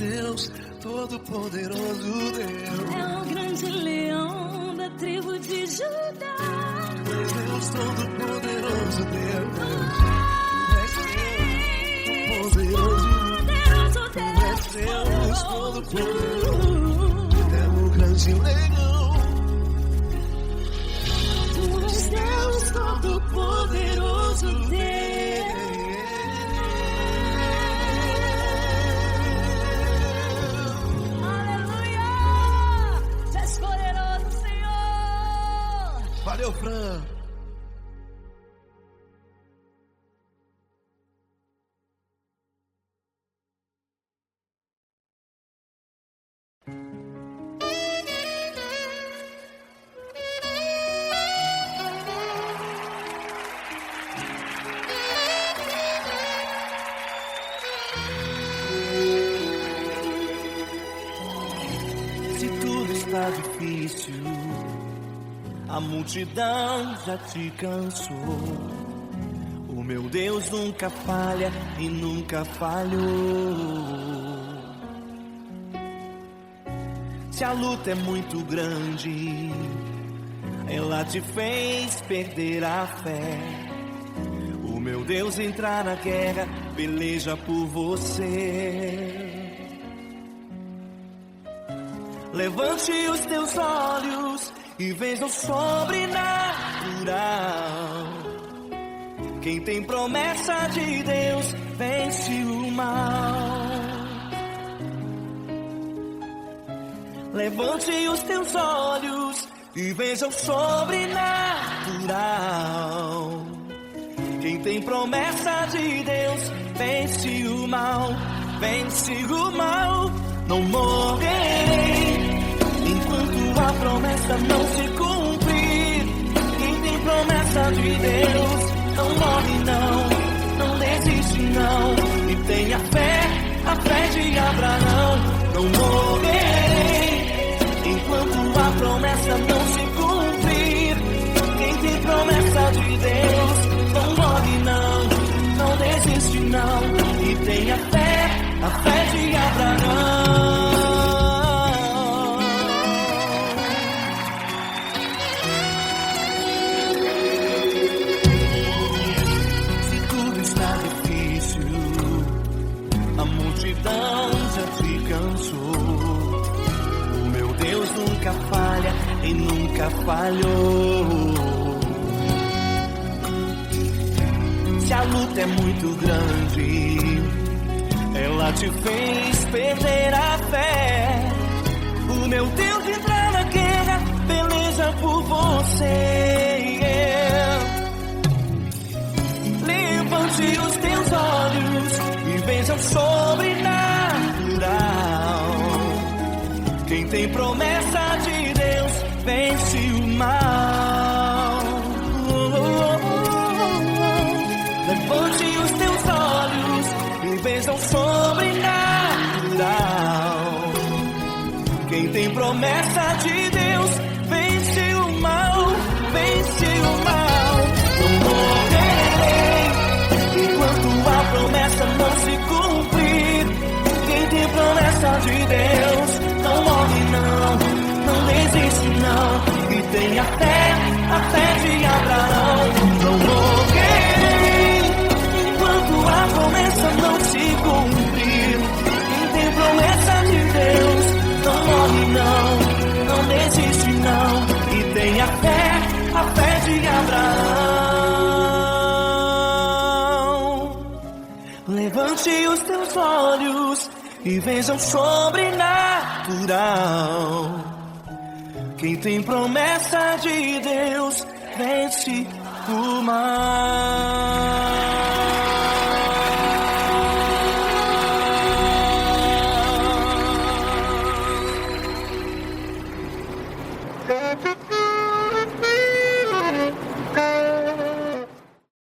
A: Deus, Todo-Poderoso Deus.
F: É o grande leão da tribo de Judá.
A: Deus, Todo-Poderoso Deus. Poderoso Deus, Todo-Poderoso. É o grande leão.
F: Tu és Deus Todo-Poderoso Deus. Aleluia! Tu és poderoso, Senhor.
A: Valeu, Fran.
C: Se tudo está difícil, a multidão já te cansou. O meu Deus nunca falha e nunca falhou. Se a luta é muito grande, ela te fez perder a fé. O meu Deus entrar na guerra, peleja por você. Levante os teus olhos e veja o sobrenatural. Quem tem promessa de Deus vence o mal. Levante os teus olhos e veja o sobrenatural. Quem tem promessa de Deus vence o mal. Vence o mal. Não morrerei enquanto a promessa não se cumprir. Quem tem promessa de Deus não morre não desiste não. E tenha fé, a fé de Abraão. Não morrerei enquanto a promessa não se cumprir. Quem tem promessa de Deus não morre não desiste não. E tenha fé, a fé de Abraão. Se tudo está difícil, a multidão já te cansou. O meu Deus nunca falha e nunca falhou. Se a luta é muito grande, ela te fez perder a fé. O meu Deus entrar na guerra, peleja por você. Levante os teus olhos e veja o sobrenatural. Quem tem promessa de Deus vence o mal. Levante os teus olhos e veja o sobrenatural. Quem tem promessa de Deus vence o mal, vence o mal. Não morrerei enquanto a promessa não se cumprir. Quem tem promessa de Deus não morre não desiste não. E tenha fé, a fé de Abraão. Não morrerei enquanto a promessa não se cumprir. Quem tem promessa de Deus não morre não desiste não. E tenha fé, a fé de Abraão. Levante os teus olhos e veja o sobrenatural. Quem tem promessa de Deus vence o mal.